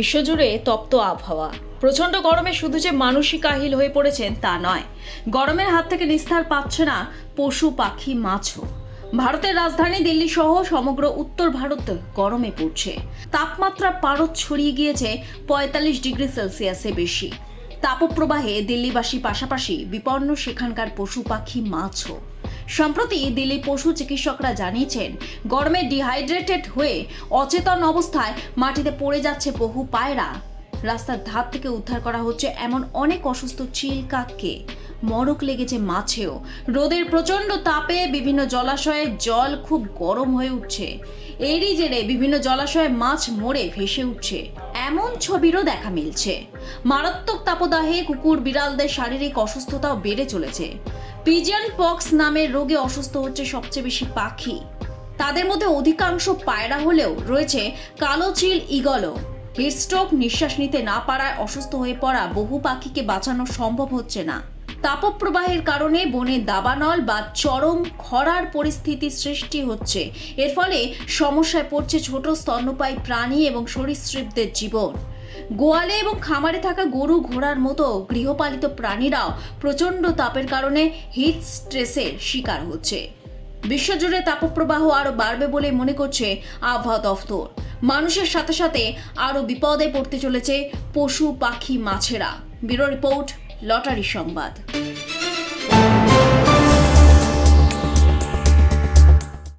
বিশ্বজুড়ে তপ্ত আবহাওয়া। প্রচণ্ড গরমে শুধু যে মানুষই কাহিল হয়ে পড়েছেন তা নয়, গরমের হাত থেকে নিস্তার পাচ্ছে না পশু পাখি মাছও। ভারতের রাজধানী দিল্লি সহ সমগ্র উত্তর ভারত গরমে পড়ছে। তাপমাত্রা পারদ ছড়িয়ে গিয়েছে ৪৫ ডিগ্রি সেলসিয়াসে বেশি। তাপপ্রবাহে দিল্লিবাসী পাশাপাশি বিপন্ন সেখানকার পশু পাখি মাছও। সম্প্রতি দিল্লি পশু চিকিৎসকরা জানিয়েছেন, গরমে ডিহাইড্রেটেড হয়ে অচেতন অবস্থায় মাটিতে পড়ে যাচ্ছে বহু পায়রা। রাস্তার ধার থেকে উদ্ধার করা হচ্ছে এমন অনেক অসুস্থ চিল কাককে। মরক লেগেছে মাছেও। রোদের প্রচণ্ড তাপে বিভিন্ন জলাশয়ে জল খুব গরম হয়ে উঠছে। এরই জেরে বিভিন্ন জলাশয়ে মাছ মরে ভেসে উঠছে, এমন ছবিরও দেখা মিলছে। মারাত্মক তাপদাহে কুকুর বিড়ালদের শারীরিক অসুস্থতাও বেড়ে চলেছে। পিজিয়ন পক্স নামের রোগে অসুস্থ হচ্ছে সবচেয়ে বেশি পাখি। তাদের মধ্যে অধিকাংশ পায়রা হলেও রয়েছে কালো চিল ঈগলও। হিটস্ট্রোক, নিঃশ্বাস নিতে না পারায় অসুস্থ হয়ে পড়া বহু পাখিকে বাঁচানো সম্ভব হচ্ছে না। তাপপ্রবাহের কারণে বনে দাবানল বা চরম খরার পরিস্থিতি সৃষ্টি হচ্ছে। এর ফলে সমস্যায় পড়ছে ছোট স্তন্যপায়ী প্রাণী এবং সরীসৃপদের জীবন। গোয়ালে এবং খামারে থাকা গরু ঘোড়ার মতো গৃহপালিত প্রাণীরাও প্রচণ্ড তাপের কারণে হিট স্ট্রেসের শিকার হচ্ছে। বিশ্বজুড়ে তাপপ্রবাহ আরও বাড়বে বলে মনে করছে আবহাওয়া দফতর। মানুষের সাথে সাথে আরও বিপদে পড়তে চলেছে পশু পাখি মাছেরা। ব্যুরো রিপোর্ট, লটারি সংবাদ।